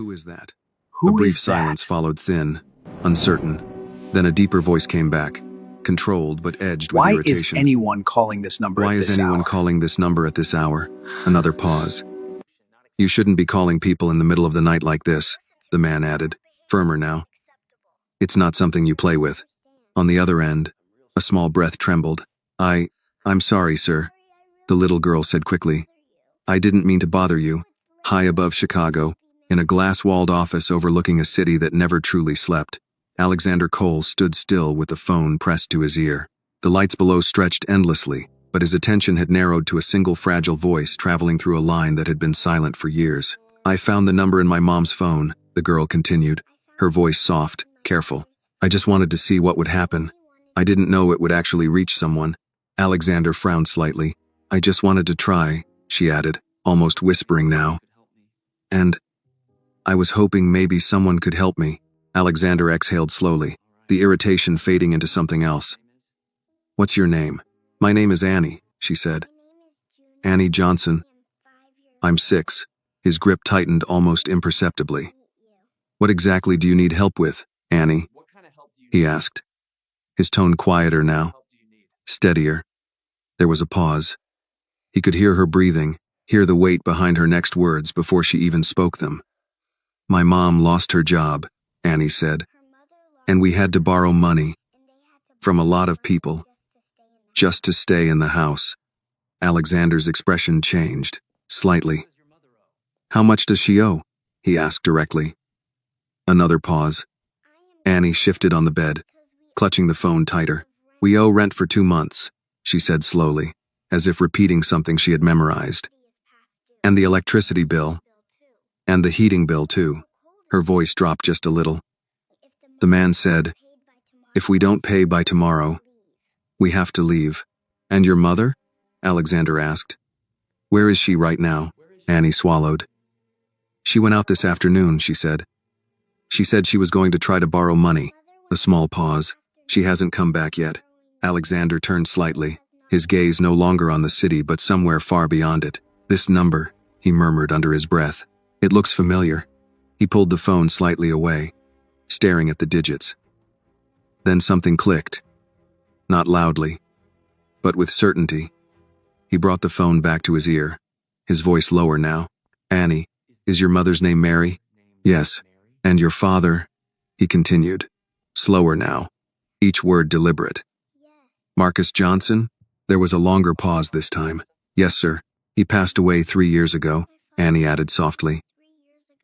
Who is that? A Who brief is that? silence followed, thin, uncertain. Then a deeper voice came back, controlled but edged with Why is irritation. anyone calling this number Why at is this anyone hour? calling this number at this hour? Another pause. You shouldn't be calling people in the middle of the night like this, the man added, firmer now. It's not something you play with. On the other end, a small breath trembled. I'm sorry, sir, the little girl said quickly. I didn't mean to bother you. High above Chicago, in a glass-walled office overlooking a city that never truly slept, Alexander Cole stood still with the phone pressed to his ear. The lights below stretched endlessly, but his attention had narrowed to a single fragile voice traveling through a line that had been silent for years. I found the number in my mom's phone, the girl continued, her voice soft, careful. I just wanted to see what would happen. I didn't know it would actually reach someone. Alexander frowned slightly. I just wanted to try, she added, almost whispering now. And I was hoping maybe someone could help me. Alexander exhaled slowly, the irritation fading into something else. What's your name? My name is Annie, she said. Annie Johnson. I'm 6. His grip tightened almost imperceptibly. What exactly do you need help with, Annie? He asked. His tone quieter now, steadier. There was a pause. He could hear her breathing, hear the weight behind her next words before she even spoke them. My mom lost her job, Annie said, and we had to borrow money from a lot of people just to stay in the house. Alexander's expression changed, slightly. How much does she owe? He asked directly. Another pause. Annie shifted on the bed, clutching the phone tighter. We owe rent for 2 months, she said slowly, as if repeating something she had memorized. And the electricity bill. And the heating bill, too. Her voice dropped just a little. The man said, if we don't pay by tomorrow, we have to leave. And your mother? Alexander asked. Where is she right now? Annie swallowed. She went out this afternoon, she said. She said she was going to try to borrow money. A small pause. She hasn't come back yet. Alexander turned slightly, his gaze no longer on the city but somewhere far beyond it. This number, he murmured under his breath. It looks familiar. He pulled the phone slightly away, staring at the digits. Then something clicked. Not loudly, but with certainty. He brought the phone back to his ear, his voice lower now. Annie, is your mother's name Mary? Yes. And your father? He continued, slower now, each word deliberate. Marcus Johnson? There was a longer pause this time. Yes, sir. He passed away 3 years ago, Annie added softly.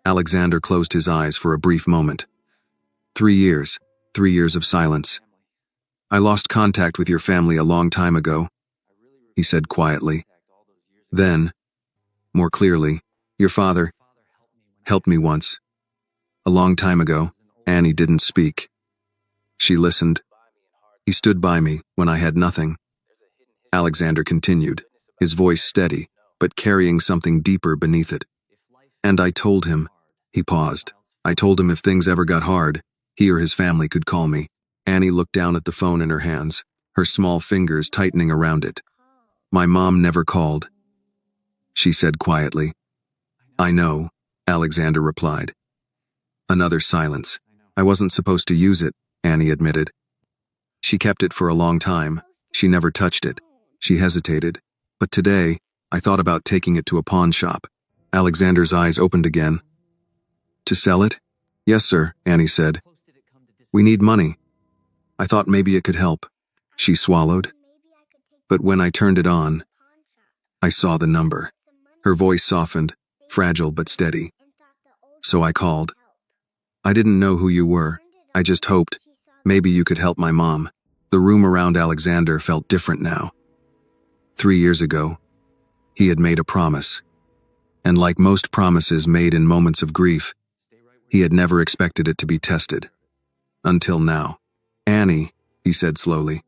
Alexander closed his eyes for a brief moment. 3 years. 3 years of silence. I lost contact with your family a long time ago, he said quietly. Then, more clearly, your father helped me once. A long time ago. Annie didn't speak. She listened. He stood by me when I had nothing. Alexander continued, his voice steady, but carrying something deeper beneath it. And I told him, he paused. I told him if things ever got hard, he or his family could call me. Annie looked down at the phone in her hands, her small fingers tightening around it. My mom never called, she said quietly. I know, Alexander replied. Another silence. I wasn't supposed to use it, Annie admitted. She kept it for a long time. She never touched it. She hesitated. But today, I thought about taking it to a pawn shop. Alexander's eyes opened again. To sell it? Yes, sir, Annie said. We need money. I thought maybe it could help. She swallowed. But when I turned it on, I saw the number. Her voice softened, fragile but steady. So I called. I didn't know who you were. I just hoped maybe you could help my mom. The room around Alexander felt different now. 3 years ago, he had made a promise. And like most promises made in moments of grief, he had never expected it to be tested. Until now. Annie, he said slowly.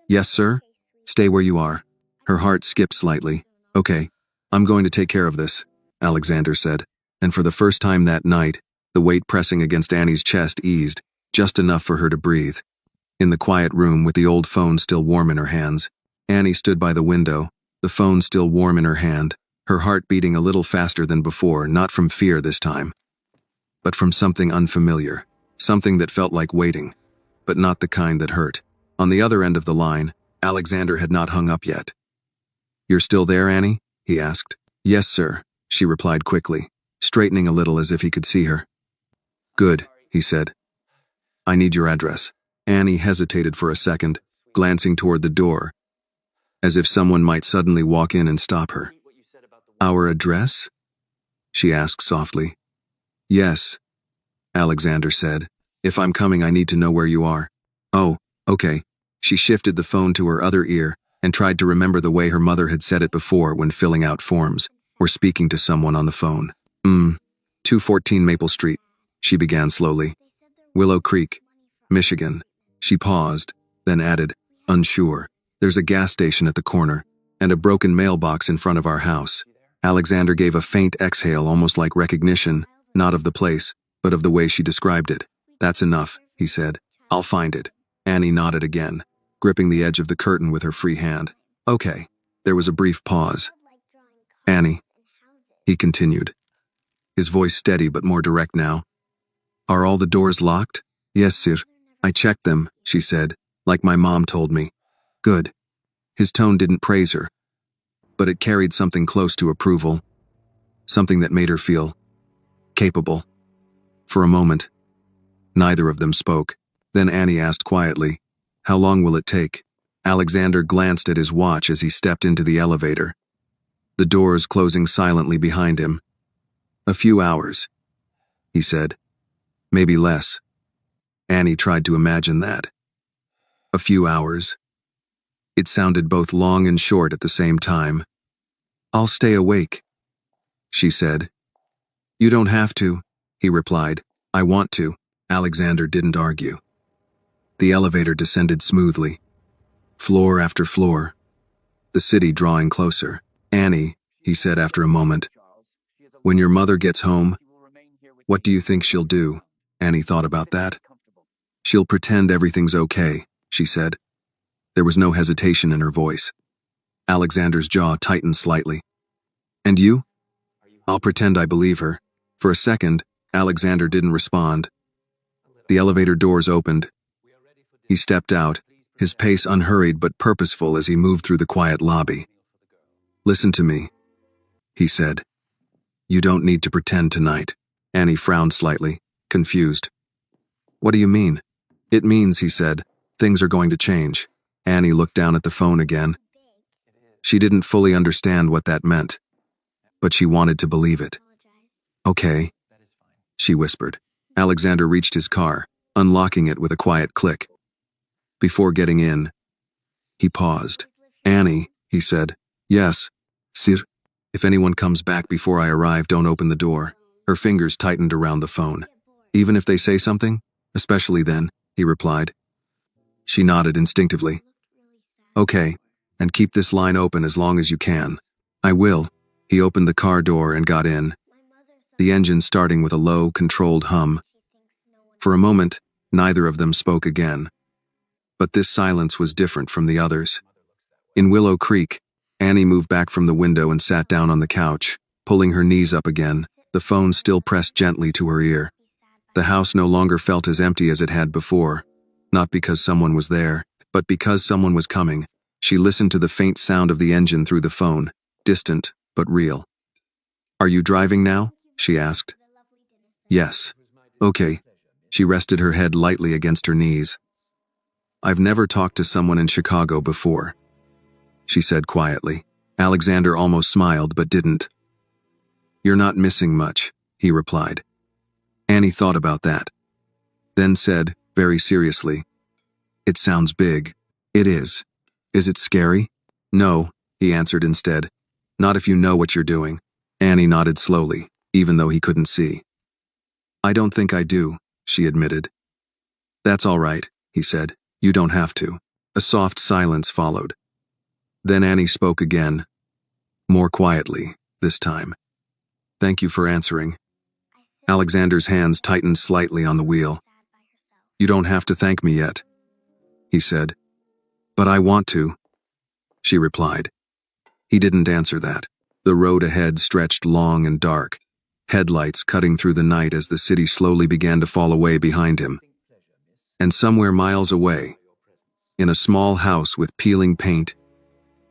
Yes, sir? Stay where you are. Her heart skipped slightly. Okay, I'm going to take care of this, Alexander said. And for the first time that night, the weight pressing against Annie's chest eased, just enough for her to breathe. In the quiet room with the old phone still warm in her hands, Annie stood by the window, the phone still warm in her hand, her heart beating a little faster than before, not from fear this time, but from something unfamiliar, something that felt like waiting, but not the kind that hurt. On the other end of the line, Alexander had not hung up yet. "You're still there, Annie?" he asked. "Yes, sir," she replied quickly, straightening a little as if he could see her. "Good," he said. "I need your address." Annie hesitated for a second, glancing toward the door, as if someone might suddenly walk in and stop her. "Our address?" she asked softly. "Yes," Alexander said. "If I'm coming, I need to know where you are." "Oh, okay." She shifted the phone to her other ear and tried to remember the way her mother had said it before when filling out forms or speaking to someone on the phone. 214 Maple Street, she began slowly. "Willow Creek, Michigan." She paused, then added, unsure. "There's a gas station at the corner, and a broken mailbox in front of our house." Alexander gave a faint exhale, almost like recognition, not of the place, but of the way she described it. "That's enough," he said. "I'll find it." Annie nodded again, gripping the edge of the curtain with her free hand. "Okay." There was a brief pause. "Annie," he continued, his voice steady but more direct now. "Are all the doors locked?" "Yes, sir. I checked them," she said, "like my mom told me." "Good." His tone didn't praise her, but it carried something close to approval, something that made her feel capable. For a moment, neither of them spoke. Then Annie asked quietly, "How long will it take?" Alexander glanced at his watch as he stepped into the elevator, the doors closing silently behind him. "A few hours," he said. "Maybe less." Annie tried to imagine that. A few hours. It sounded both long and short at the same time. "I'll stay awake," she said. "You don't have to," he replied. "I want to." Alexander didn't argue. The elevator descended smoothly, floor after floor, the city drawing closer. "Annie," he said after a moment, "when your mother gets home, what do you think she'll do?" Annie thought about that. "She'll pretend everything's okay," she said. There was no hesitation in her voice. Alexander's jaw tightened slightly. "And you?" "I'll pretend I believe her." For a second, Alexander didn't respond. The elevator doors opened. He stepped out, his pace unhurried but purposeful as he moved through the quiet lobby. "Listen to me," he said. "You don't need to pretend tonight." Annie frowned slightly, confused. "What do you mean?" "It means," he said, "things are going to change." Annie looked down at the phone again. She didn't fully understand what that meant, but she wanted to believe it. "Okay," she whispered. Alexander reached his car, unlocking it with a quiet click. Before getting in, he paused. "Annie," he said. "Yes, sir. If anyone comes back before I arrive, don't open the door." Her fingers tightened around the phone. "Even if they say something?" "Especially then," he replied. She nodded instinctively. "Okay, and keep this line open as long as you can." "I will." He opened the car door and got in, the engine starting with a low, controlled hum. For a moment, neither of them spoke again. But this silence was different from the others. In Willow Creek, Annie moved back from the window and sat down on the couch, pulling her knees up again, the phone still pressed gently to her ear. The house no longer felt as empty as it had before, not because someone was there, but because someone was coming. She listened to the faint sound of the engine through the phone, distant but real. "Are you driving now?" she asked. "Yes." "Okay." She rested her head lightly against her knees. "I've never talked to someone in Chicago before," she said quietly. Alexander almost smiled but didn't. "You're not missing much," he replied. Annie thought about that, then said, very seriously, "It sounds big." "It is." "Is it scary?" "No," he answered instead. "Not if you know what you're doing." Annie nodded slowly, even though he couldn't see. "I don't think I do," she admitted. "That's all right," he said. "You don't have to." A soft silence followed. Then Annie spoke again, more quietly, this time. "Thank you for answering." Alexander's hands tightened slightly on the wheel. "You don't have to thank me yet," he said. "But I want to," she replied. He didn't answer that. The road ahead stretched long and dark, headlights cutting through the night as the city slowly began to fall away behind him. And somewhere miles away, in a small house with peeling paint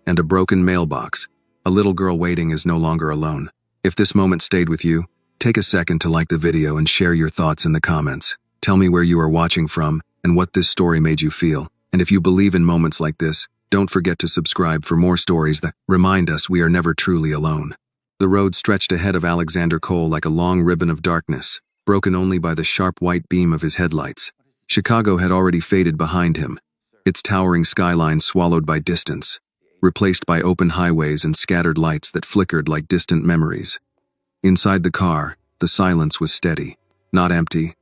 and a broken mailbox, a little girl waiting is no longer alone. If this moment stayed with you, take a second to like the video and share your thoughts in the comments. Tell me where you are watching from and what this story made you feel. And if you believe in moments like this, don't forget to subscribe for more stories that remind us we are never truly alone. The road stretched ahead of Alexander Cole like a long ribbon of darkness, broken only by the sharp white beam of his headlights. Chicago had already faded behind him, its towering skyline swallowed by distance, replaced by open highways and scattered lights that flickered like distant memories. Inside the car, the silence was steady, not empty,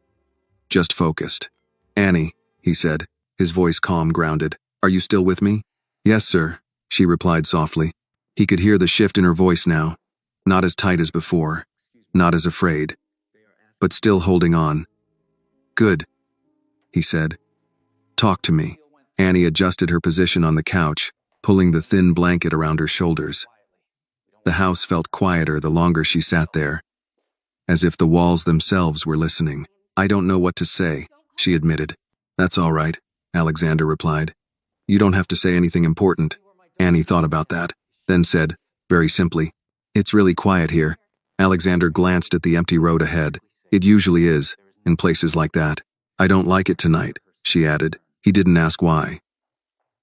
just focused. "Annie," he said, his voice calm, grounded. "Are you still with me?" "Yes, sir," she replied softly. He could hear the shift in her voice now, not as tight as before, not as afraid, but still holding on. "Good," he said. "Talk to me." Annie adjusted her position on the couch, pulling the thin blanket around her shoulders. The house felt quieter the longer she sat there, as if the walls themselves were listening. "I don't know what to say," she admitted. "That's all right," Alexander replied. "You don't have to say anything important." Annie thought about that, then said, very simply, "It's really quiet here." Alexander glanced at the empty road ahead. "It usually is, in places like that." "I don't like it tonight," she added. He didn't ask why.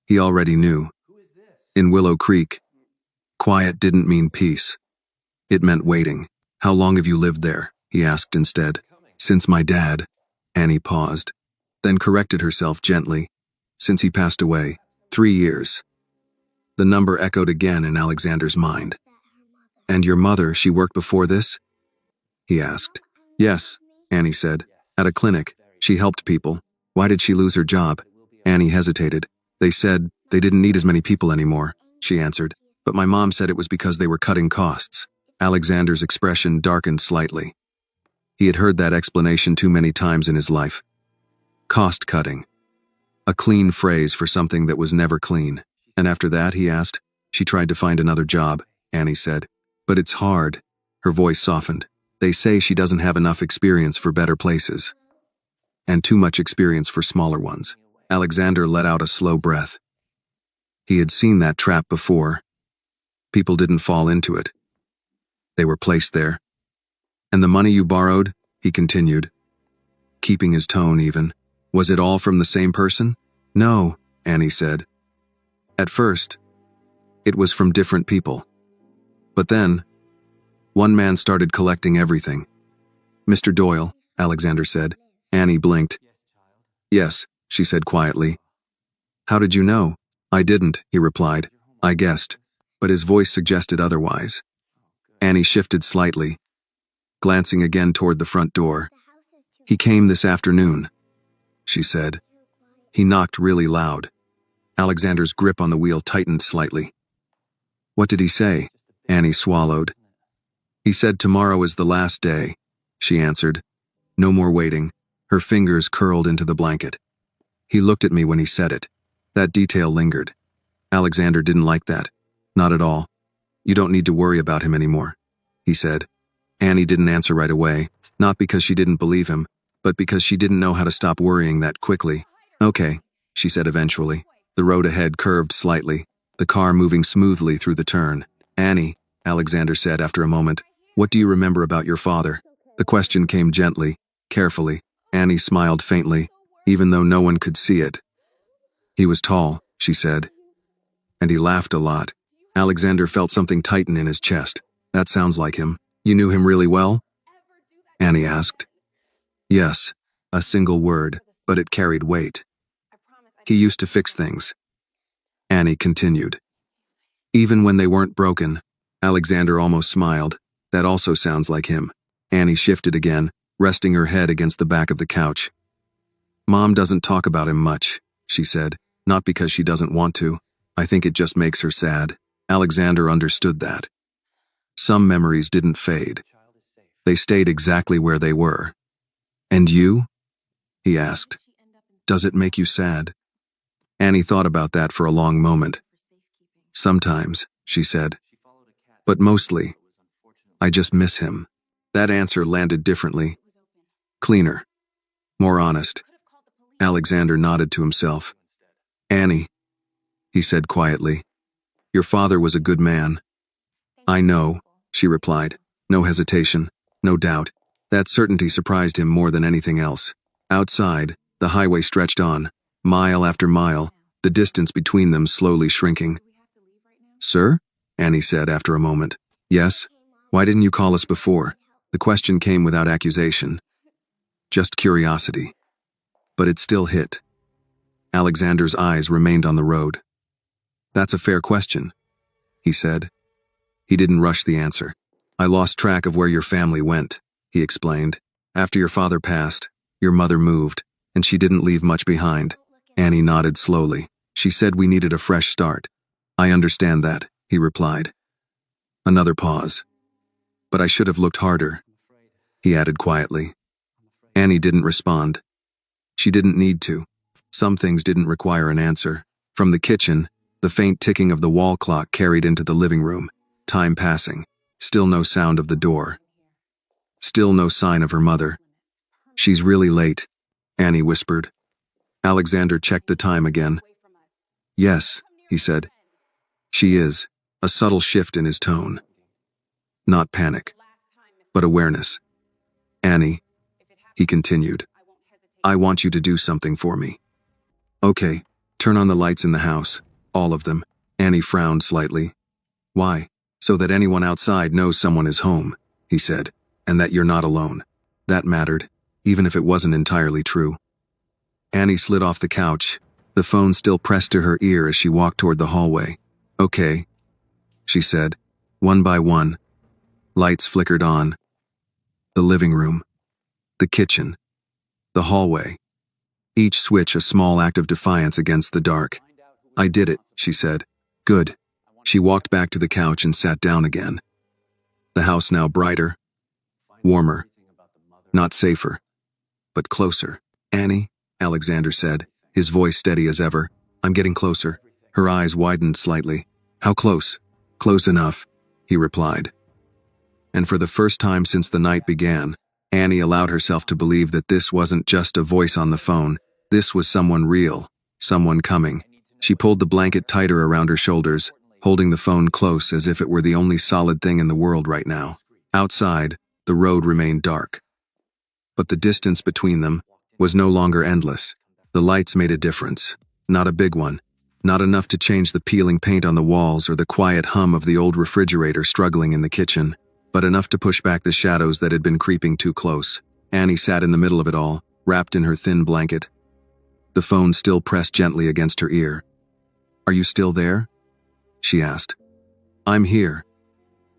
He already knew. In Willow Creek, quiet didn't mean peace. It meant waiting. "How long have you lived there?" he asked instead. "Since my dad." Annie paused, then corrected herself gently. "Since he passed away. 3 years." The number echoed again in Alexander's mind. "And your mother, she worked before this?" he asked. "Yes," Annie said. "At a clinic. She helped people." "Why did she lose her job?" Annie hesitated. "They said they didn't need as many people anymore," she answered. "But my mom said it was because they were cutting costs." Alexander's expression darkened slightly. He had heard that explanation too many times in his life. Cost cutting. A clean phrase for something that was never clean. "And after that," he asked. "She tried to find another job," Annie said. "But it's hard." Her voice softened. "They say she doesn't have enough experience for better places, and too much experience for smaller ones." Alexander let out a slow breath. He had seen that trap before. People didn't fall into it. They were placed there. "And the money you borrowed," he continued, keeping his tone even, "was it all from the same person?" "No," Annie said. "At first, it was from different people. But then, one man started collecting everything." "Mr. Doyle," Alexander said. Annie blinked. "Yes," she said quietly. "How did you know?" "I didn't," he replied. "I guessed." But his voice suggested otherwise. Annie shifted slightly, glancing again toward the front door. "He came this afternoon," she said. "He knocked really loud." Alexander's grip on the wheel tightened slightly. "What did he say?" Annie swallowed. "He said tomorrow is the last day," she answered. "No more waiting." Her fingers curled into the blanket. "He looked at me when he said it." That detail lingered. Alexander didn't like that. Not at all. "You don't need to worry about him anymore," he said. Annie didn't answer right away, not because she didn't believe him, but because she didn't know how to stop worrying that quickly. "Okay," she said eventually. The road ahead curved slightly, the car moving smoothly through the turn. "Annie," Alexander said after a moment, "what do you remember about your father?" The question came gently, carefully. Annie smiled faintly, even though no one could see it. "He was tall," she said. "And he laughed a lot." Alexander felt something tighten in his chest. "That sounds like him." "You knew him really well?" Annie asked. "Yes," a single word, but it carried weight. "He used to fix things," Annie continued. "Even when they weren't broken." Alexander almost smiled. "That also sounds like him." Annie shifted again, resting her head against the back of the couch. "Mom doesn't talk about him much," she said. "Not because she doesn't want to. I think it just makes her sad." Alexander understood that. Some memories didn't fade. They stayed exactly where they were. "And you?" he asked. "Does it make you sad?" Annie thought about that for a long moment. "Sometimes," she said. "But mostly, I just miss him." That answer landed differently. Cleaner. More honest. Alexander nodded to himself. Annie, he said quietly, your father was a good man. I know, she replied. No hesitation, no doubt. That certainty surprised him more than anything else. Outside, the highway stretched on, mile after mile, the distance between them slowly shrinking. Sir? Annie said after a moment. Yes? Why didn't you call us before? The question came without accusation. Just curiosity. But it still hit. Alexander's eyes remained on the road. That's a fair question, he said. He didn't rush the answer. I lost track of where your family went, he explained. After your father passed, your mother moved, and she didn't leave much behind. Annie nodded slowly. She said we needed a fresh start. I understand that, he replied. Another pause. But I should have looked harder, he added quietly. Annie didn't respond. She didn't need to. Some things didn't require an answer. From the kitchen, the faint ticking of the wall clock carried into the living room. Time passing. Still no sound of the door. Still no sign of her mother. She's really late, Annie whispered. Alexander checked the time again. Yes, he said. She is. A subtle shift in his tone. Not panic, but awareness. Annie, he continued, I want you to do something for me. Okay, turn on the lights in the house, all of them. Annie frowned slightly. Why? So that anyone outside knows someone is home, he said, and that you're not alone. That mattered, even if it wasn't entirely true. Annie slid off the couch, the phone still pressed to her ear as she walked toward the hallway. Okay, she said, one by one. Lights flickered on. The living room. The kitchen. The hallway. Each switch a small act of defiance against the dark. I did it, she said. Good. She walked back to the couch and sat down again. The house now brighter, warmer, not safer, but closer. Annie, Alexander said, his voice steady as ever. I'm getting closer. Her eyes widened slightly. How close? Close enough, he replied. And for the first time since the night began, Annie allowed herself to believe that this wasn't just a voice on the phone. This was someone real, someone coming. She pulled the blanket tighter around her shoulders, holding the phone close as if it were the only solid thing in the world right now. Outside, the road remained dark. But the distance between them was no longer endless. The lights made a difference. Not a big one. Not enough to change the peeling paint on the walls or the quiet hum of the old refrigerator struggling in the kitchen, but enough to push back the shadows that had been creeping too close. Annie sat in the middle of it all, wrapped in her thin blanket. The phone still pressed gently against her ear. Are you still there? She asked. I'm here,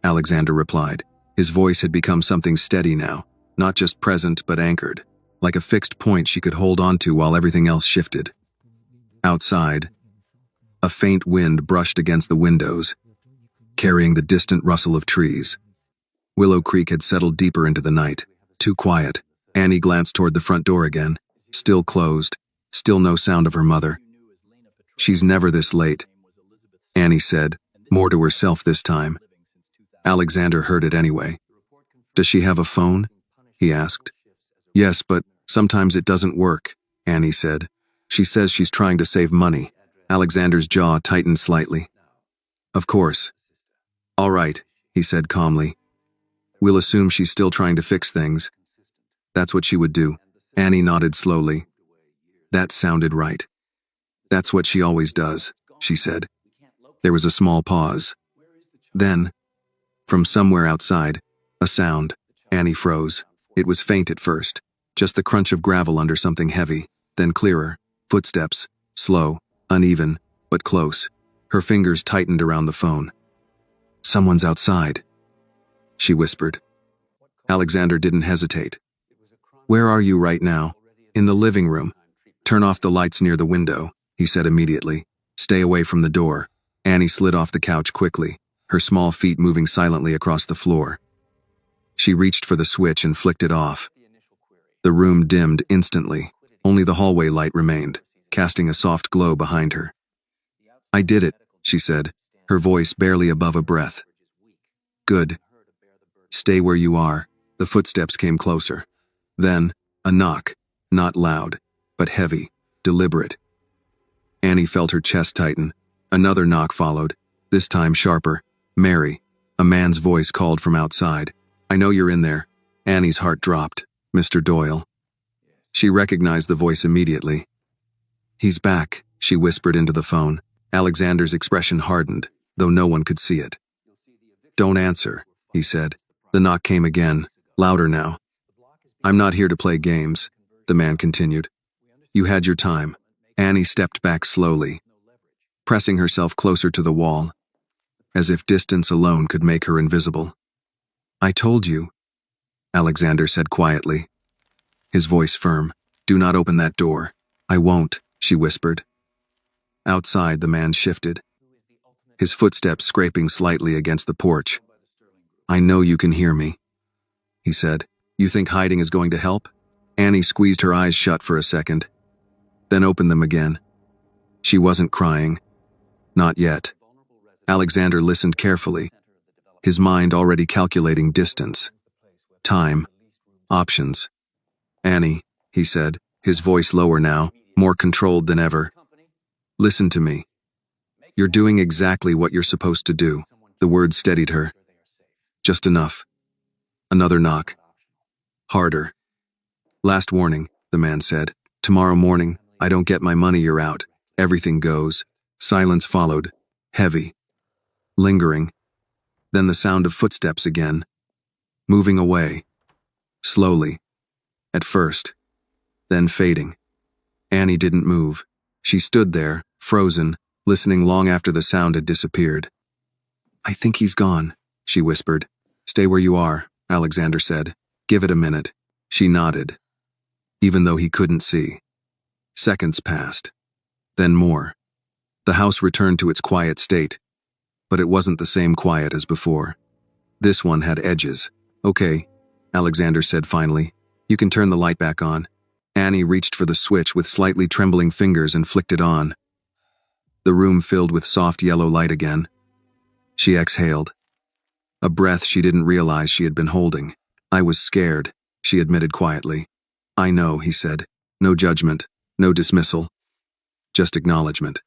Alexander replied. His voice had become something steady now, not just present but anchored, like a fixed point she could hold on to while everything else shifted. Outside, a faint wind brushed against the windows, carrying the distant rustle of trees. Willow Creek had settled deeper into the night, too quiet. Annie glanced toward the front door again, still closed, still no sound of her mother. She's never this late, Annie said, more to herself this time. Alexander heard it anyway. Does she have a phone? He asked. Yes, but sometimes it doesn't work, Annie said. She says she's trying to save money. Alexander's jaw tightened slightly. Of course. All right, he said calmly. We'll assume she's still trying to fix things. That's what she would do. Annie nodded slowly. That sounded right. That's what she always does, she said. There was a small pause. Then, from somewhere outside, a sound. Annie froze. It was faint at first, just the crunch of gravel under something heavy, then clearer. Footsteps, slow, uneven, but close. Her fingers tightened around the phone. Someone's outside, she whispered. Alexander didn't hesitate. Where are you right now? In the living room. Turn off the lights near the window, he said immediately. Stay away from the door. Annie slid off the couch quickly, her small feet moving silently across the floor. She reached for the switch and flicked it off. The room dimmed instantly. Only the hallway light remained, casting a soft glow behind her. I did it, she said, her voice barely above a breath. Good. Stay where you are, The footsteps came closer. Then, a knock, not loud, but heavy, deliberate. Annie felt her chest tighten. Another knock followed, this time sharper. "Mary," a man's voice called from outside. "I know you're in there." Annie's heart dropped. "Mr. Doyle." She recognized the voice immediately. "He's back," she whispered into the phone. Alexander's expression hardened, though no one could see it. "Don't answer," he said. The knock came again, louder now. "I'm not here to play games," the man continued. "You had your time." Annie stepped back slowly, pressing herself closer to the wall, as if distance alone could make her invisible. "I told you," Alexander said quietly, his voice firm. "Do not open that door." "I won't," she whispered. Outside, the man shifted, his footsteps scraping slightly against the porch. "I know you can hear me," he said. "You think hiding is going to help?" Annie squeezed her eyes shut for a second, then opened them again. She wasn't crying. Not yet. Alexander listened carefully, his mind already calculating distance, time, options. "Annie," he said, his voice lower now, more controlled than ever. "Listen to me. You're doing exactly what you're supposed to do." The words steadied her. "Just enough." Another knock. Harder. "Last warning," the man said. "Tomorrow morning, I don't get my money, you're out. Everything goes." Silence followed, heavy, lingering. Then the sound of footsteps again, moving away, slowly, at first, then fading. Annie didn't move. She stood there, frozen, listening long after the sound had disappeared. "I think he's gone," she whispered. "Stay where you are," Alexander said. "Give it a minute." She nodded, even though he couldn't see. Seconds passed. Then more. The house returned to its quiet state, but it wasn't the same quiet as before. This one had edges. "Okay," Alexander said finally. "You can turn the light back on." Annie reached for the switch with slightly trembling fingers and flicked it on. The room filled with soft yellow light again. She exhaled, a breath she didn't realize she had been holding. "I was scared," she admitted quietly. "I know," he said. "No judgment, no dismissal, just acknowledgement."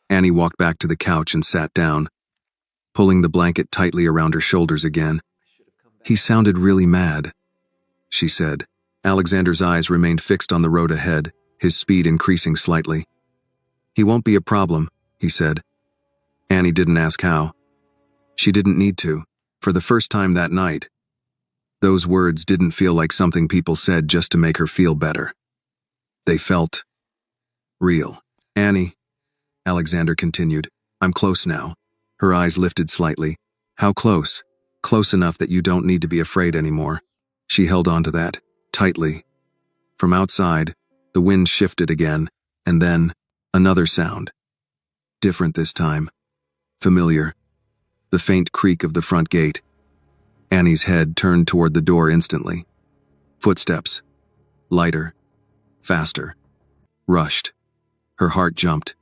Annie walked back to the couch and sat down, pulling the blanket tightly around her shoulders again. "He sounded really mad," she said. Alexander's eyes remained fixed on the road ahead, his speed increasing slightly. "He won't be a problem," he said. Annie didn't ask how. She didn't need to. For the first time that night, those words didn't feel like something people said just to make her feel better. They felt real. "Annie," Alexander continued, "I'm close now." Her eyes lifted slightly. "How close?" "Close enough that you don't need to be afraid anymore." She held on to that, tightly. From outside, the wind shifted again, and then, another sound. Different this time. Familiar. The faint creak of the front gate. Annie's head turned toward the door instantly. Footsteps. Lighter. Faster. Rushed. Her heart jumped.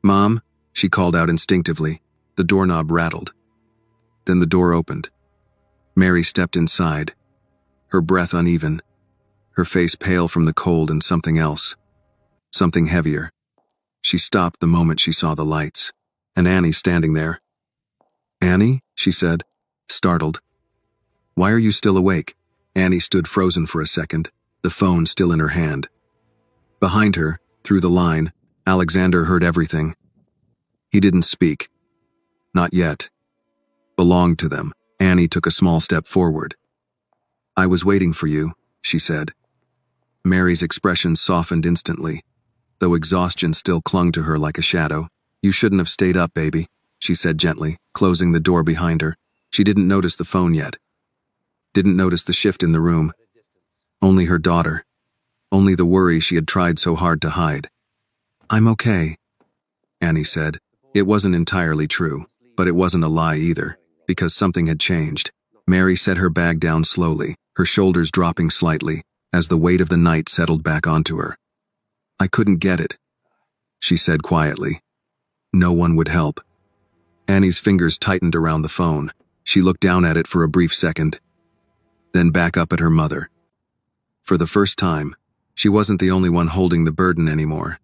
"Mom," she called out instinctively. The doorknob rattled. Then the door opened. Mary stepped inside, her breath uneven, her face pale from the cold and something else. Something heavier. She stopped the moment she saw the lights, and Annie standing there. "Annie?" she said, startled. "Why are you still awake?" Annie stood frozen for a second, the phone still in her hand. Behind her, through the line, Alexander heard everything. He didn't speak. Not yet. Belonged to them. Annie took a small step forward. "I was waiting for you," she said. Mary's expression softened instantly, though exhaustion still clung to her like a shadow. "You shouldn't have stayed up, baby," she said gently, closing the door behind her. She didn't notice the phone yet. Didn't notice the shift in the room. Only her daughter. Only the worry she had tried so hard to hide. "I'm okay," Annie said. It wasn't entirely true, but it wasn't a lie either, because something had changed. Mary set her bag down slowly, her shoulders dropping slightly, as the weight of the night settled back onto her. "I couldn't get it," she said quietly. "No one would help." Annie's fingers tightened around the phone. She looked down at it for a brief second. then back up at her mother. For the first time, she wasn't the only one holding the burden anymore.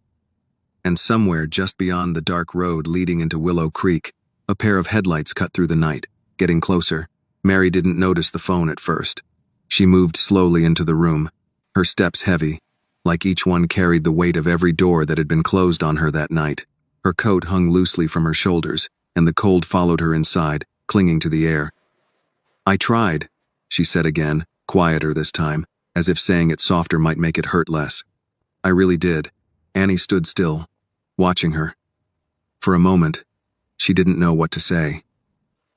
And somewhere just beyond the dark road leading into Willow Creek, a pair of headlights cut through the night. Getting closer, Mary didn't notice the phone at first. She moved slowly into the room, her steps heavy, like each one carried the weight of every door that had been closed on her that night. Her coat hung loosely from her shoulders, and the cold followed her inside, clinging to the air. "I tried," she said again, quieter this time, as if saying it softer might make it hurt less. "I really did." Annie stood still, watching her. For a moment, she didn't know what to say.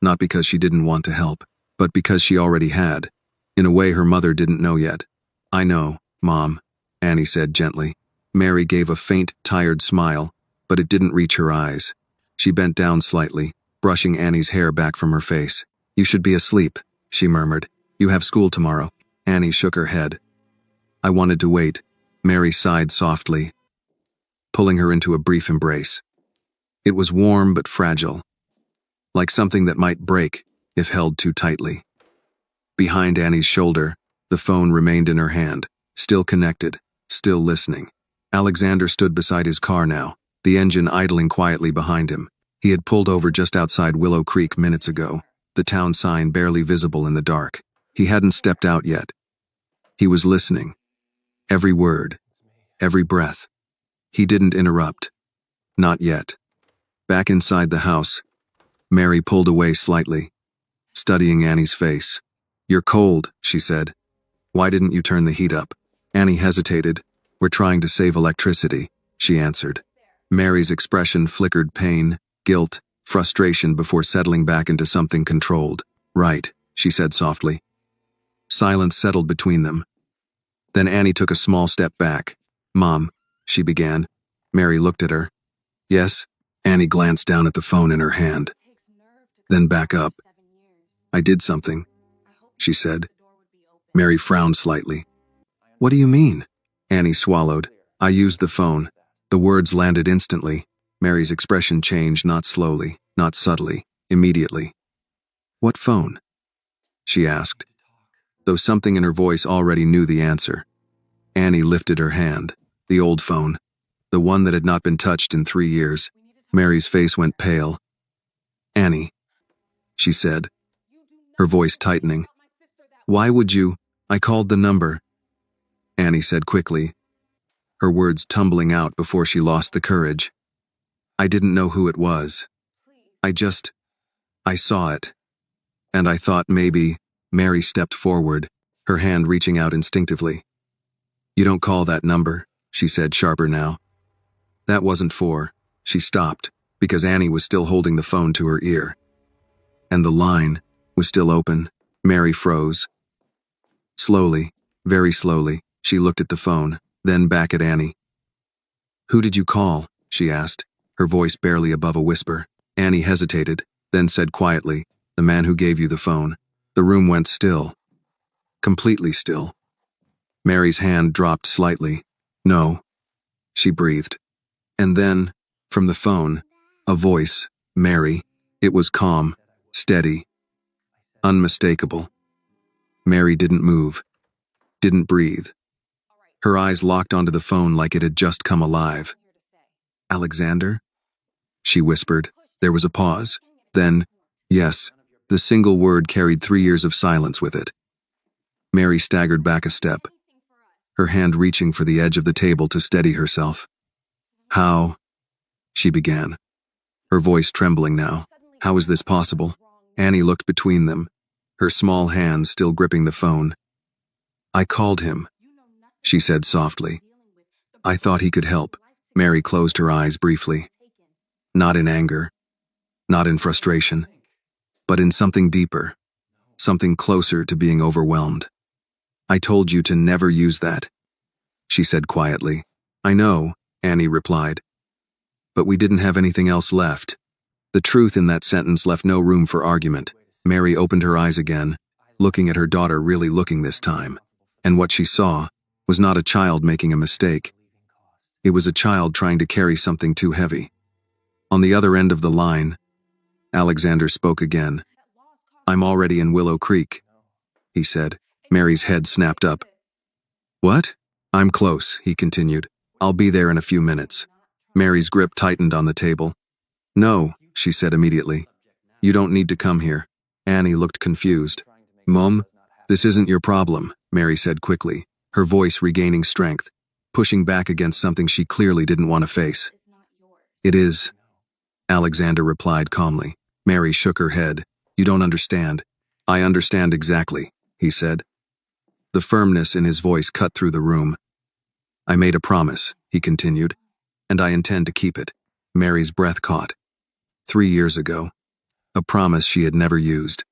Not because she didn't want to help, but because she already had. In a way her mother didn't know yet. "I know, Mom," Annie said gently. Mary gave a faint, tired smile, but it didn't reach her eyes. She bent down slightly, brushing Annie's hair back from her face. "You should be asleep," she murmured. "You have school tomorrow." Annie shook her head. "I wanted to wait." Mary sighed softly, pulling her into a brief embrace. It was warm but fragile, like something that might break if held too tightly. Behind Annie's shoulder, the phone remained in her hand, still connected, still listening. Alexander stood beside his car now, the engine idling quietly behind him. He had pulled over just outside Willow Creek minutes ago, the town sign barely visible in the dark. He hadn't stepped out yet. He was listening. Every word, every breath. He didn't interrupt. Not yet. Back inside the house, Mary pulled away slightly, studying Annie's face. "You're cold," she said. "Why didn't you turn the heat up?" Annie hesitated. "We're trying to save electricity," she answered. Mary's expression flickered pain, guilt, frustration before settling back into something controlled. "Right," she said softly. Silence settled between them. Then Annie took a small step back. "Mom," she began. Mary looked at her. "Yes?" Annie glanced down at the phone in her hand, then back up. "I did something," she said. Mary frowned slightly. "What do you mean?" Annie swallowed. "I used the phone." The words landed instantly. Mary's expression changed, not slowly, not subtly, immediately. "What phone?" she asked, though something in her voice already knew the answer. Annie lifted her hand. The old phone. The one that had not been touched in 3 years. Mary's face went pale. "Annie," she said, her voice tightening. "Why would you?" "I called the number," Annie said quickly, her words tumbling out before she lost the courage. "I didn't know who it was. I saw it. And I thought maybe." Mary stepped forward, her hand reaching out instinctively. "You don't call that number," she said, sharper now. "That wasn't for." She stopped, because Annie was still holding the phone to her ear. And the line was still open. Mary froze. Slowly, very slowly, she looked at the phone, then back at Annie. "Who did you call?" she asked, her voice barely above a whisper. Annie hesitated, then said quietly, "The man who gave you the phone." The room went still. Completely still. Mary's hand dropped slightly. "No," she breathed. And then, from the phone, a voice, "Mary." It was calm, steady, unmistakable. Mary didn't move, didn't breathe. Her eyes locked onto the phone like it had just come alive. "Alexander?" she whispered. There was a pause. Then, "Yes." The single word carried 3 years of silence with it. Mary staggered back a step, her hand reaching for the edge of the table to steady herself. "How?" she began, her voice trembling now. "How is this possible?" Annie looked between them, her small hand still gripping the phone. "I called him," she said softly. "I thought he could help." Mary closed her eyes briefly. Not in anger, not in frustration, but in something deeper, something closer to being overwhelmed. "I told you to never use that," she said quietly. "I know," Annie replied. "But we didn't have anything else left." The truth in that sentence left no room for argument. Mary opened her eyes again, looking at her daughter, really looking this time. And what she saw was not a child making a mistake. It was a child trying to carry something too heavy. On the other end of the line, Alexander spoke again. "I'm already in Willow Creek," he said. Mary's head snapped up. What? I'm close, he continued. I'll be there in a few minutes. Mary's grip tightened on the table. No, she said immediately. You don't need to come here. Annie looked confused. Mum, this isn't your problem, Mary said quickly, her voice regaining strength, pushing back against something she clearly didn't want to face. It is, Alexander replied calmly. Mary shook her head. You don't understand. I understand exactly, he said. The firmness in his voice cut through the room. I made a promise, he continued, and I intend to keep it. Mary's breath caught. 3 years ago. A promise she had never used.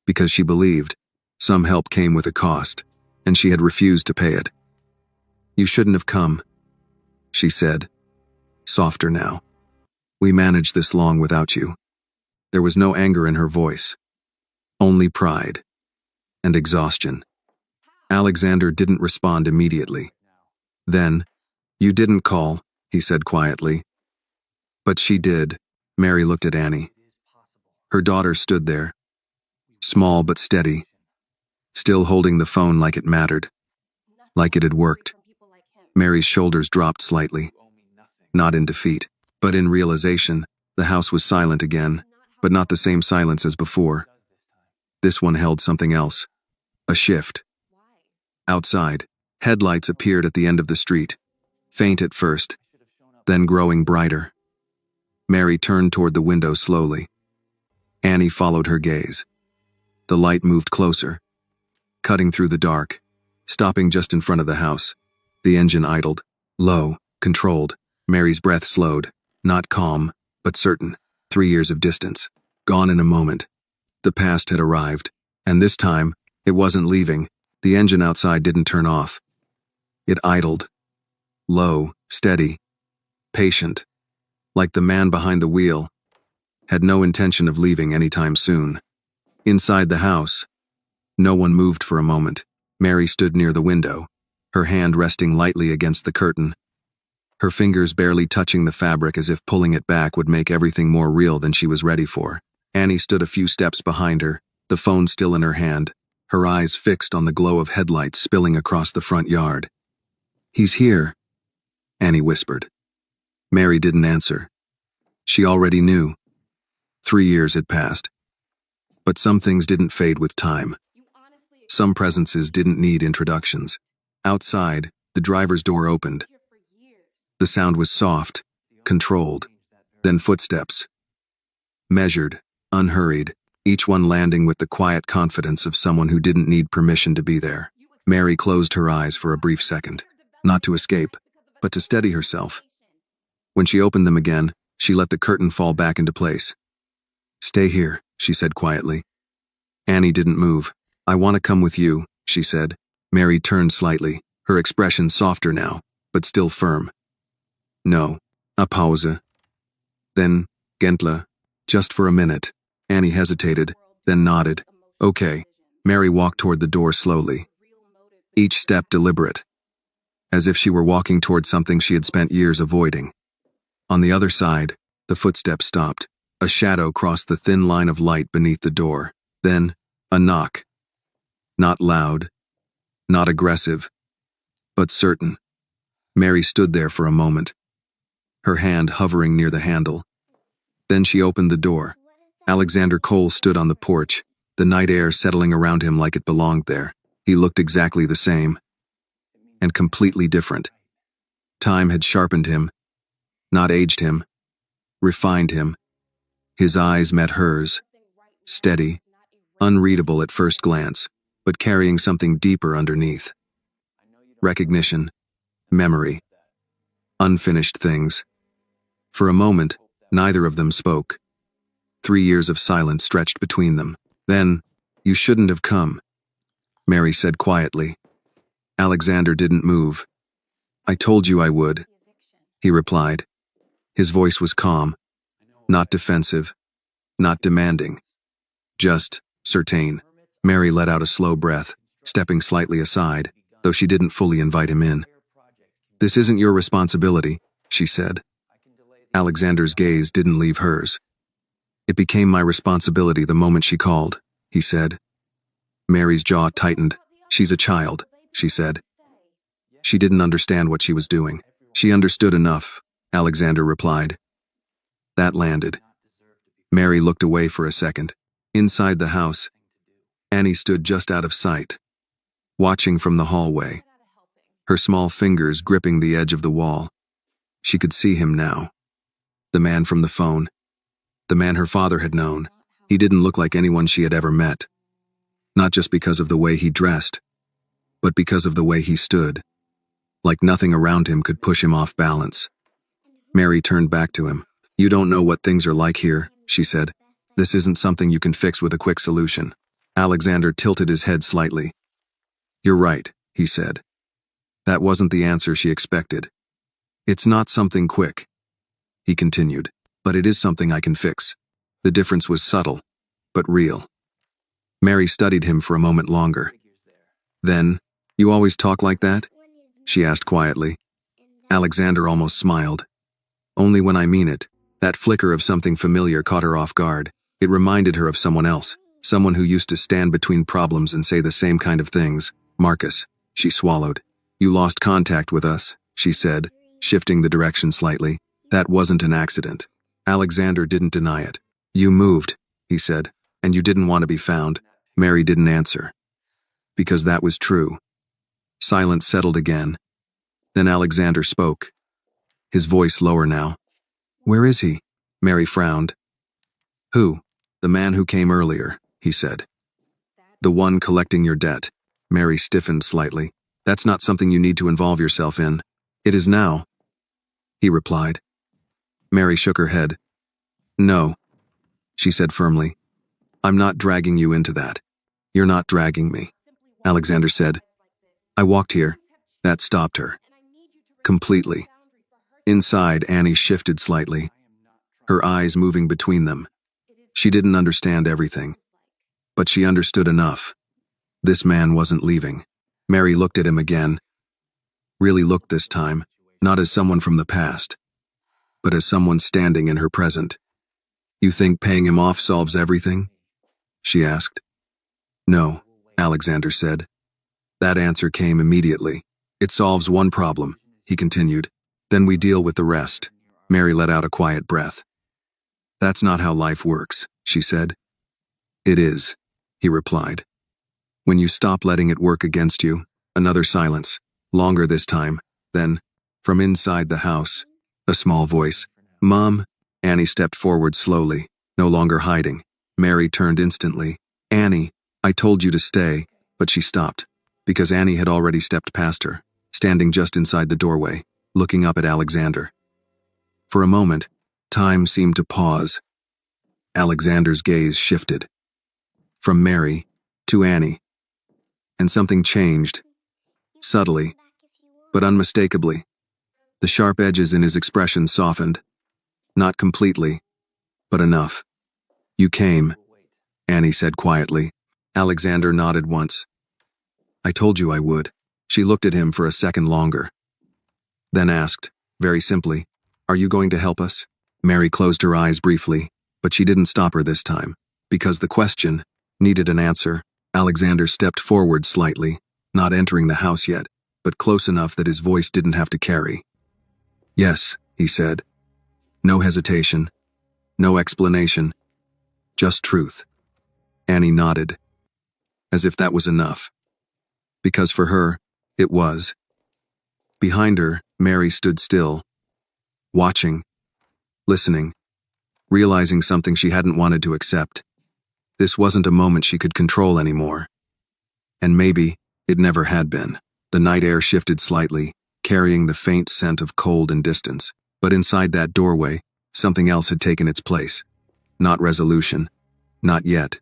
Because she believed some help came with a cost, and she had refused to pay it. You shouldn't have come, she said, softer now. We managed this long without you. There was no anger in her voice, only pride and exhaustion. Alexander didn't respond immediately. Then, you didn't call, he said quietly. But she did. Mary looked at Annie. Her daughter stood there, small but steady, still holding the phone like it mattered, like it had worked. Mary's shoulders dropped slightly, not in defeat, but in realization. The house was silent again, but not the same silence as before. This one held something else. A shift. Outside, headlights appeared at the end of the street, faint at first, then growing brighter. Mary turned toward the window slowly. Annie followed her gaze. The light moved closer, cutting through the dark, stopping just in front of the house. The engine idled, low, controlled. Mary's breath slowed, not calm, but certain. 3 years of distance, gone in a moment. The past had arrived, and this time, it wasn't leaving. The engine outside didn't turn off. It idled, low, steady, patient, like the man behind the wheel had no intention of leaving anytime soon. Inside the house, no one moved for a moment. Mary stood near the window, her hand resting lightly against the curtain, her fingers barely touching the fabric as if pulling it back would make everything more real than she was ready for. Annie stood a few steps behind her, the phone still in her hand, her eyes fixed on the glow of headlights spilling across the front yard. He's here, Annie whispered. Mary didn't answer. She already knew. 3 years had passed. But some things didn't fade with time. Some presences didn't need introductions. Outside, the driver's door opened. The sound was soft, controlled, then footsteps. Measured, unhurried, each one landing with the quiet confidence of someone who didn't need permission to be there. Mary closed her eyes for a brief second, not to escape, but to steady herself. When she opened them again, she let the curtain fall back into place. Stay here, she said quietly. Annie didn't move. I want to come with you, she said. Mary turned slightly, her expression softer now, but still firm. No, a pause. Then, Gentler, just for a minute. Annie hesitated, then nodded. Okay. Mary walked toward the door slowly, each step deliberate, as if she were walking toward something she had spent years avoiding. On the other side, the footsteps stopped. A shadow crossed the thin line of light beneath the door. Then, a knock. Not loud, not aggressive, but certain. Mary stood there for a moment, her hand hovering near the handle. Then she opened the door. Alexander Cole stood on the porch, the night air settling around him like it belonged there. He looked exactly the same, and completely different. Time had sharpened him, not aged him, refined him. His eyes met hers, steady, unreadable at first glance, but carrying something deeper underneath. Recognition, memory, unfinished things. For a moment, neither of them spoke. 3 years of silence stretched between them. Then, you shouldn't have come, Mary said quietly. Alexander didn't move. I told you I would, he replied. His voice was calm, not defensive, not demanding, just certain. Mary let out a slow breath, stepping slightly aside, though she didn't fully invite him in. This isn't your responsibility, she said. Alexander's gaze didn't leave hers. It became my responsibility the moment she called, he said. Mary's jaw tightened. She's a child, she said. She didn't understand what she was doing. She understood enough, Alexander replied. That landed. Mary looked away for a second. Inside the house, Annie stood just out of sight, watching from the hallway, her small fingers gripping the edge of the wall. She could see him now. The man from the phone. The man her father had known. He didn't look like anyone she had ever met. Not just because of the way he dressed, but because of the way he stood. Like nothing around him could push him off balance. Mary turned back to him. You don't know what things are like here, she said. This isn't something you can fix with a quick solution. Alexander tilted his head slightly. You're right, he said. That wasn't the answer she expected. It's not something quick, he continued, but it is something I can fix. The difference was subtle, but real. Mary studied him for a moment longer. Then, you always talk like that? She asked quietly. Alexander almost smiled. Only when I mean it. That flicker of something familiar caught her off guard. It reminded her of someone else, someone who used to stand between problems and say the same kind of things. Marcus, she swallowed. You lost contact with us, she said, shifting the direction slightly. That wasn't an accident. Alexander didn't deny it. You moved, he said, and you didn't want to be found. Mary didn't answer. Because that was true. Silence settled again. Then Alexander spoke. His voice lower now. Where is he? Mary frowned. Who? The man who came earlier, he said. The one collecting your debt. Mary stiffened slightly. That's not something you need to involve yourself in. It is now, he replied. Mary shook her head. No, she said firmly. I'm not dragging you into that. You're not dragging me, Alexander said. I walked here. That stopped her. Completely. Inside, Annie shifted slightly, her eyes moving between them. She didn't understand everything, but she understood enough. This man wasn't leaving. Mary looked at him again. Really looked this time, not as someone from the past, but as someone standing in her present. You think paying him off solves everything? She asked. No, Alexander said. That answer came immediately. It solves one problem, he continued. Then we deal with the rest. Mary let out a quiet breath. That's not how life works, she said. It is, he replied. When you stop letting it work against you, another silence, longer this time. Then, from inside the house, a small voice. Mom? Annie stepped forward slowly, no longer hiding. Mary turned instantly. Annie, I told you to stay, but she stopped, because Annie had already stepped past her, standing just inside the doorway, looking up at Alexander. For a moment, time seemed to pause. Alexander's gaze shifted. From Mary to Annie. And something changed. Subtly, but unmistakably. The sharp edges in his expression softened. Not completely, but enough. You came, Annie said quietly. Alexander nodded once. I told you I would. She looked at him for a second longer. Then asked, very simply, Are you going to help us? Mary closed her eyes briefly, but she didn't stop her this time, because the question needed an answer. Alexander stepped forward slightly, not entering the house yet, but close enough that his voice didn't have to carry. Yes, he said. No hesitation, no explanation, just truth. Annie nodded, as if that was enough. Because for her, it was. Behind her, Mary stood still, watching, listening, realizing something she hadn't wanted to accept. This wasn't a moment she could control anymore. And maybe it never had been. The night air shifted slightly, carrying the faint scent of cold and distance. But inside that doorway, something else had taken its place. Not resolution, not yet,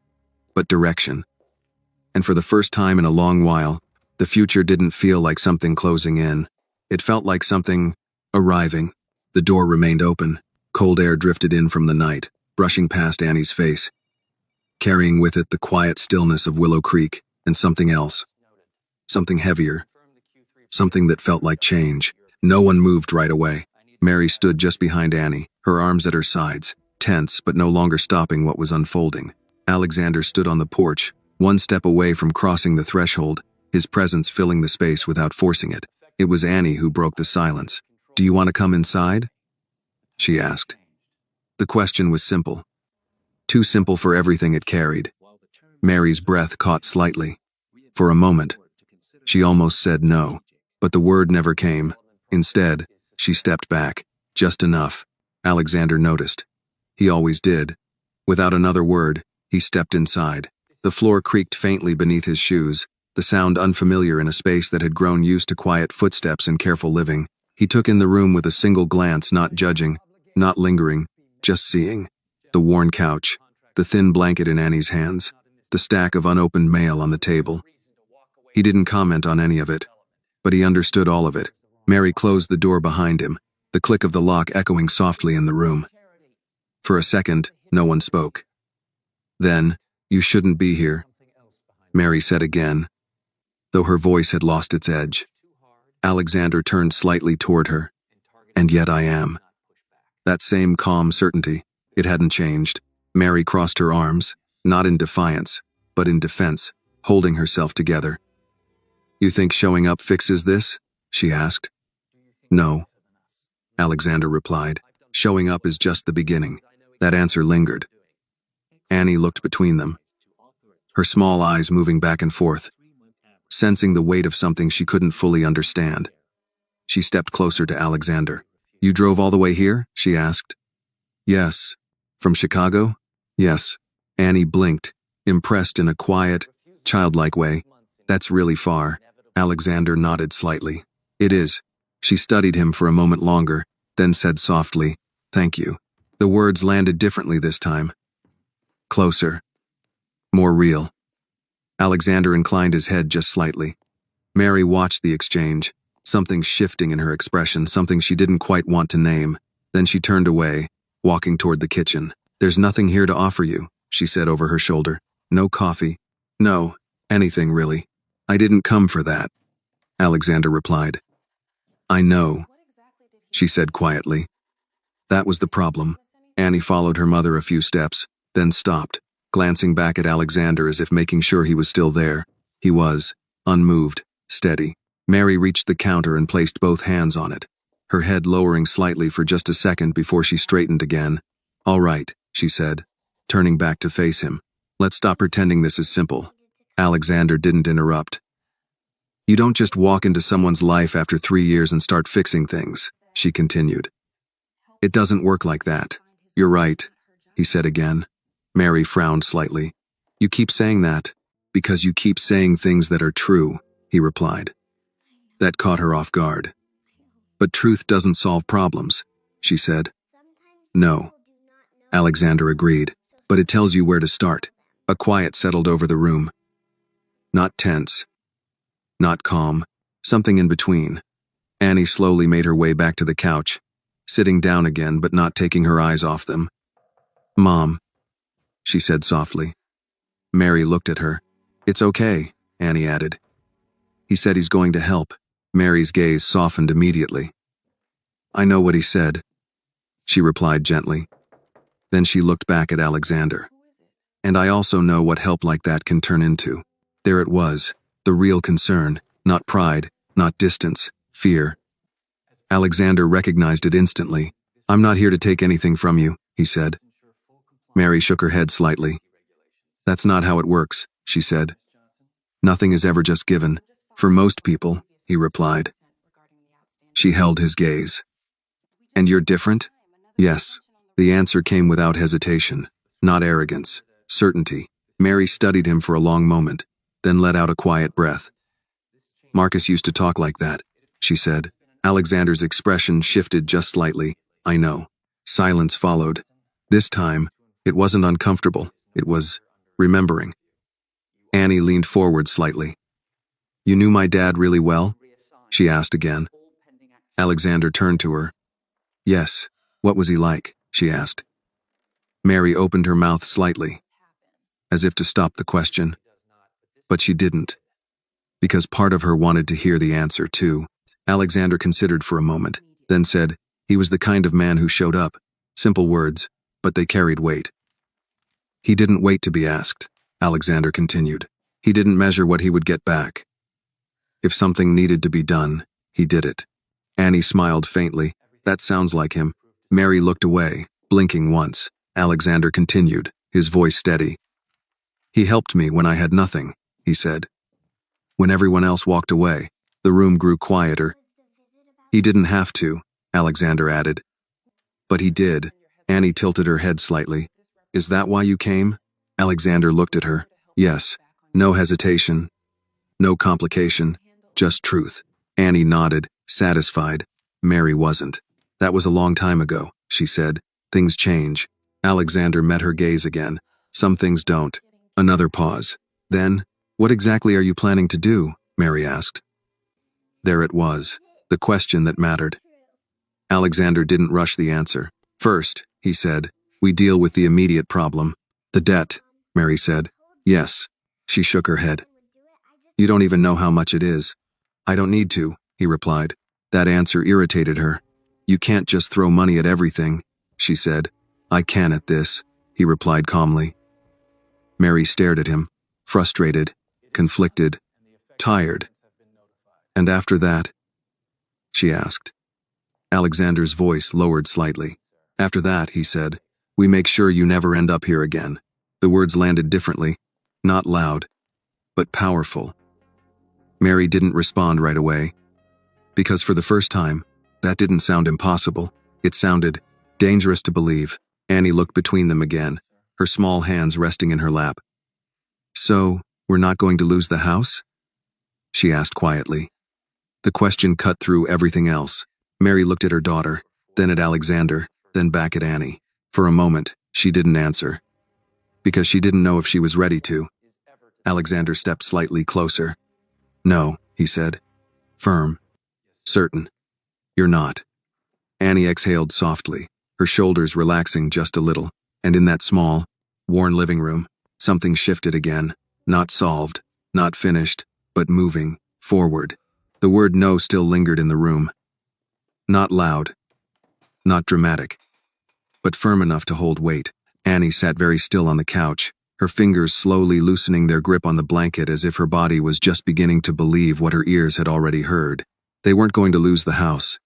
but direction. And for the first time in a long while, the future didn't feel like something closing in. It felt like something arriving. The door remained open. Cold air drifted in from the night, brushing past Annie's face, carrying with it the quiet stillness of Willow Creek and something else. Something heavier. Something that felt like change. No one moved right away. Mary stood just behind Annie, her arms at her sides, tense but no longer stopping what was unfolding. Alexander stood on the porch, one step away from crossing the threshold, his presence filling the space without forcing it. It was Annie who broke the silence. "Do you want to come inside?" she asked. The question was simple. Too simple for everything it carried. Mary's breath caught slightly. For a moment, she almost said no, but the word never came. Instead, she stepped back, just enough. Alexander noticed. He always did. Without another word, he stepped inside. The floor creaked faintly beneath his shoes, the sound unfamiliar in a space that had grown used to quiet footsteps and careful living. He took in the room with a single glance, not judging, not lingering, just seeing. The worn couch, the thin blanket in Annie's hands, the stack of unopened mail on the table. He didn't comment on any of it, but he understood all of it. Mary closed the door behind him, the click of the lock echoing softly in the room. For a second, no one spoke. Then, "You shouldn't be here," Mary said again, though her voice had lost its edge. Alexander turned slightly toward her. "And yet I am." That same calm certainty, it hadn't changed. Mary crossed her arms, not in defiance, but in defense, holding herself together. "You think showing up fixes this?" she asked. "No," Alexander replied. "Showing up is just the beginning." That answer lingered. Annie looked between them, her small eyes moving back and forth, sensing the weight of something she couldn't fully understand. She stepped closer to Alexander. "You drove all the way here?" she asked. "Yes." "From Chicago?" "Yes." Annie blinked, impressed in a quiet, childlike way. "That's really far." Alexander nodded slightly. "It is." She studied him for a moment longer, then said softly, "Thank you." The words landed differently this time. Closer. More real. Alexander inclined his head just slightly. Mary watched the exchange, something shifting in her expression, something she didn't quite want to name. Then she turned away, walking toward the kitchen. "There's nothing here to offer you," she said over her shoulder. "No coffee. No, anything really." "I didn't come for that," Alexander replied. "I know," she said quietly. That was the problem. Annie followed her mother a few steps, then stopped, glancing back at Alexander as if making sure he was still there. He was, unmoved, steady. Mary reached the counter and placed both hands on it, her head lowering slightly for just a second before she straightened again. "All right," she said, turning back to face him. "Let's stop pretending this is simple." Alexander didn't interrupt. "You don't just walk into someone's life after 3 years and start fixing things," she continued. "It doesn't work like that." "You're right," he said again. Mary frowned slightly. "You keep saying that because you keep saying things that are true," he replied. That caught her off guard. "But truth doesn't solve problems," she said. "No," Alexander agreed, "but it tells you where to start." A quiet settled over the room. Not tense, not calm, something in between. Annie slowly made her way back to the couch, sitting down again but not taking her eyes off them. "Mom," she said softly. Mary looked at her. "It's okay," Annie added. "He said he's going to help." Mary's gaze softened immediately. "I know what he said," she replied gently. Then she looked back at Alexander. "And I also know what help like that can turn into." There it was, the real concern, not pride, not distance, fear. Alexander recognized it instantly. "I'm not here to take anything from you," he said. Mary shook her head slightly. "That's not how it works," she said. "Nothing is ever just given. For most people," he replied. She held his gaze. "And you're different?" "Yes." The answer came without hesitation, not arrogance, certainty. Mary studied him for a long moment, then let out a quiet breath. "Marcus used to talk like that," she said. Alexander's expression shifted just slightly. "I know." Silence followed. This time, it wasn't uncomfortable, it was remembering. Annie leaned forward slightly. "You knew my dad really well?" she asked again. Alexander turned to her. "Yes. What was he like?" she asked. Mary opened her mouth slightly, as if to stop the question. But she didn't, because part of her wanted to hear the answer too. Alexander considered for a moment, then said, "He was the kind of man who showed up." Simple words, but they carried weight. "He didn't wait to be asked," Alexander continued. "He didn't measure what he would get back. If something needed to be done, he did it. Annie smiled faintly. That sounds like him. Mary looked away, blinking once. Alexander continued, his voice steady. He helped me when I had nothing, he said. When everyone else walked away, the room grew quieter. He didn't have to, Alexander added. But he did. Annie tilted her head slightly. Is that why you came? Alexander looked at her. Yes. No hesitation. No complication. Just truth. Annie nodded, satisfied. Mary wasn't. That was a long time ago, she said. Things change. Alexander met her gaze again. Some things don't. Another pause. Then, what exactly are you planning to do? Mary asked. There it was, the question that mattered. Alexander didn't rush the answer. First, he said, we deal with the immediate problem. The debt, Mary said. Yes. She shook her head. You don't even know how much it is. I don't need to, he replied. That answer irritated her. You can't just throw money at everything, she said. I can at this, he replied calmly. Mary stared at him, frustrated, conflicted, tired. And after that? She asked. Alexander's voice lowered slightly. After that, he said, we make sure you never end up here again. The words landed differently, not loud, but powerful. Mary didn't respond right away, because for the first time, that didn't sound impossible. It sounded dangerous to believe. Annie looked between them again, her small hands resting in her lap. So, we're not going to lose the house? She asked quietly. The question cut through everything else. Mary looked at her daughter, then at Alexander, then back at Annie. For a moment, she didn't answer, because she didn't know if she was ready to. Alexander stepped slightly closer. No, he said. Firm. Certain. You're not. Annie exhaled softly, her shoulders relaxing just a little, and in that small, worn living room, something shifted again, not solved, not finished, but moving, forward. The word no still lingered in the room. Not loud, not dramatic, but firm enough to hold weight. Annie sat very still on the couch, her fingers slowly loosening their grip on the blanket as if her body was just beginning to believe what her ears had already heard. They weren't going to lose the house.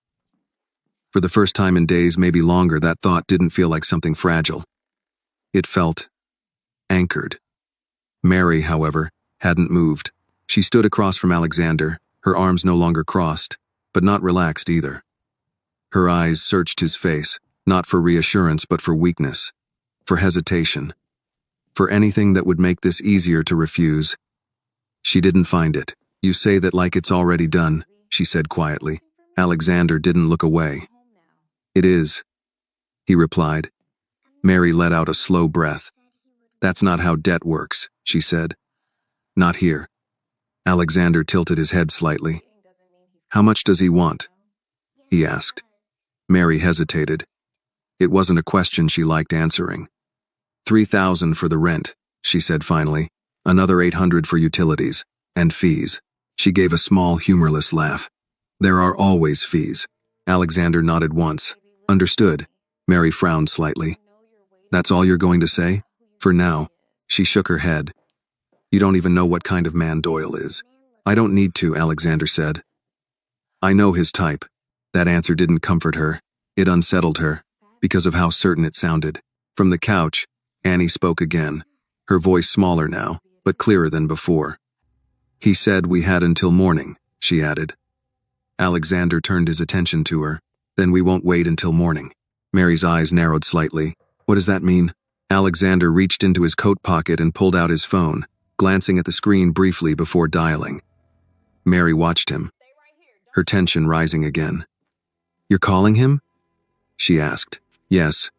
For the first time in days, maybe longer, that thought didn't feel like something fragile. It felt anchored. Mary, however, hadn't moved. She stood across from Alexander, her arms no longer crossed, but not relaxed either. Her eyes searched his face, not for reassurance but for weakness, for hesitation, for anything that would make this easier to refuse. She didn't find it. You say that like it's already done, she said quietly. Alexander didn't look away. It is, he replied. Mary let out a slow breath. That's not how debt works, she said. Not here. Alexander tilted his head slightly. How much does he want? He asked. Mary hesitated. It wasn't a question she liked answering. 3,000 for the rent, she said finally. Another 800 for utilities and fees. She gave a small, humorless laugh. There are always fees. Alexander nodded once. Understood. Mary frowned slightly. That's all you're going to say? For now. She shook her head. You don't even know what kind of man Doyle is. I don't need to, Alexander said. I know his type. That answer didn't comfort her. It unsettled her, because of how certain it sounded. From the couch, Annie spoke again, her voice smaller now, but clearer than before. He said we had until morning, she added. Alexander turned his attention to her. Then we won't wait until morning. Mary's eyes narrowed slightly. What does that mean? Alexander reached into his coat pocket and pulled out his phone, glancing at the screen briefly before dialing. Mary watched him, her tension rising again. You're calling him? She asked. Yes.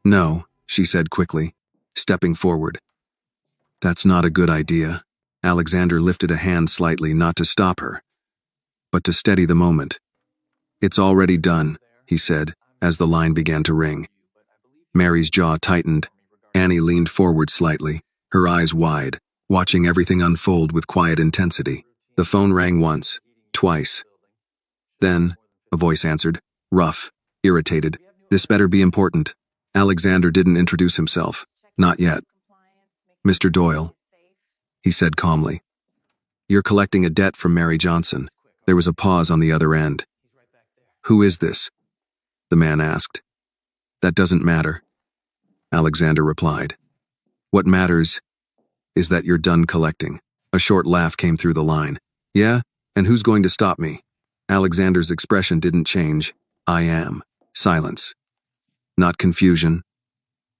No, she said quickly, stepping forward. That's not a good idea. Alexander lifted a hand slightly, not to stop her, but to steady the moment. It's already done, he said, as the line began to ring. Mary's jaw tightened. Annie leaned forward slightly, her eyes wide, watching everything unfold with quiet intensity. The phone rang once, twice. Then, a voice answered, rough, irritated. This better be important. Alexander didn't introduce himself. Not yet. Mr. Doyle, he said calmly. You're collecting a debt from Mary Johnson. There was a pause on the other end. Who is this? The man asked. That doesn't matter, Alexander replied. What matters is that you're done collecting. A short laugh came through the line. Yeah? And who's going to stop me? Alexander's expression didn't change. I am. Silence. Not confusion.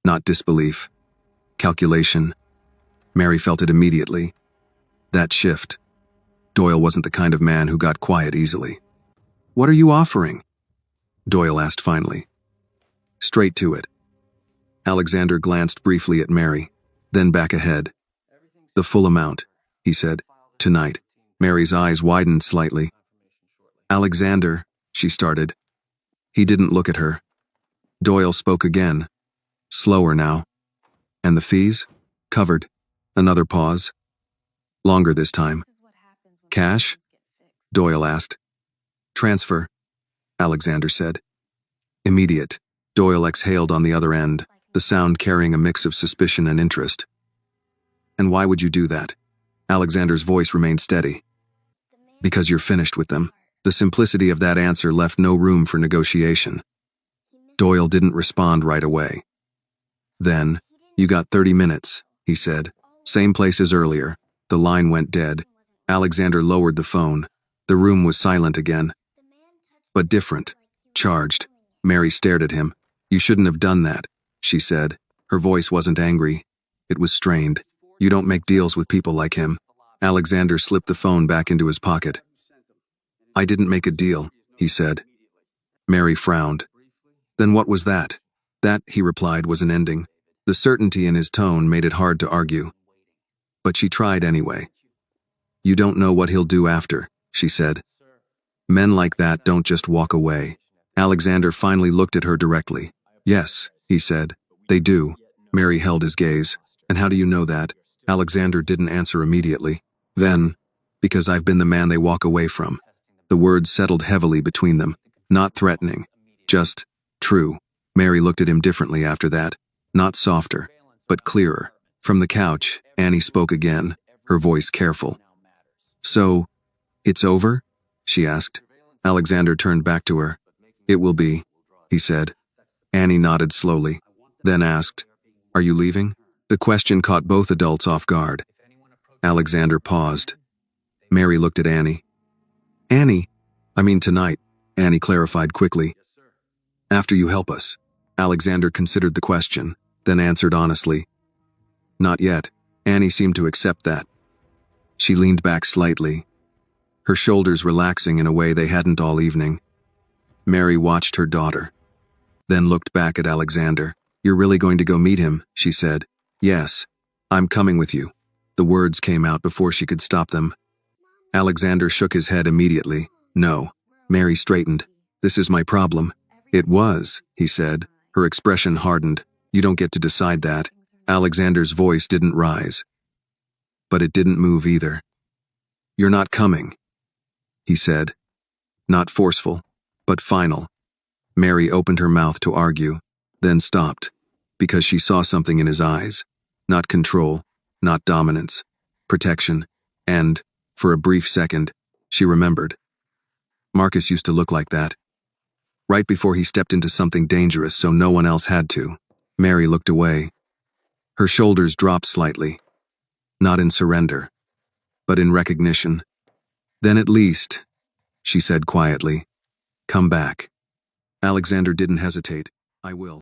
Not disbelief. Calculation. Mary felt it immediately. That shift. Doyle wasn't the kind of man who got quiet easily. What are you offering? Doyle asked finally. Straight to it. Alexander glanced briefly at Mary, then back ahead. The full amount, he said. Tonight. Mary's eyes widened slightly. Alexander, she started. He didn't look at her. Doyle spoke again. Slower now. And the fees? Covered. Another pause. Longer this time. Cash? Doyle asked. Transfer, Alexander said. Immediate. Doyle exhaled on the other end, the sound carrying a mix of suspicion and interest. And why would you do that? Alexander's voice remained steady. Because you're finished with them. The simplicity of that answer left no room for negotiation. Doyle didn't respond right away. Then, you got 30 minutes, he said. Same place as earlier. The line went dead. Alexander lowered the phone. The room was silent again. But different. Charged. Mary stared at him. You shouldn't have done that, she said. Her voice wasn't angry. It was strained. You don't make deals with people like him. Alexander slipped the phone back into his pocket. I didn't make a deal, he said. Mary frowned. Then what was that? That, he replied, was an ending. The certainty in his tone made it hard to argue. But she tried anyway. You don't know what he'll do after, she said. Men like that don't just walk away. Alexander finally looked at her directly. Yes, he said. They do. Mary held his gaze. And how do you know that? Alexander didn't answer immediately. Then, because I've been the man they walk away from. The words settled heavily between them. Not threatening. Just, true. Mary looked at him differently after that. Not softer, but clearer. From the couch, Annie spoke again, her voice careful. So, it's over? She asked. Alexander turned back to her. It will be, he said. Annie nodded slowly, then asked, Are you leaving? The question caught both adults off guard. Alexander paused. Mary looked at Annie. Annie, I mean tonight, Annie clarified quickly. After you help us. Alexander considered the question, then answered honestly. Not yet. Annie seemed to accept that. She leaned back slightly, her shoulders relaxing in a way they hadn't all evening. Mary watched her daughter, then looked back at Alexander. You're really going to go meet him, she said. Yes, I'm coming with you. The words came out before she could stop them. Alexander shook his head immediately. No. Mary straightened. This is my problem. It was, he said. Her expression hardened. You don't get to decide that. Alexander's voice didn't rise. But it didn't move either. You're not coming, he said. Not forceful, but final. Mary opened her mouth to argue, then stopped, because she saw something in his eyes. Not control, not dominance, protection, and, for a brief second, she remembered. Marcus used to look like that. Right before he stepped into something dangerous so no one else had to. Mary looked away. Her shoulders dropped slightly. Not in surrender, but in recognition. Then at least, she said quietly, come back. Alexander didn't hesitate. I will.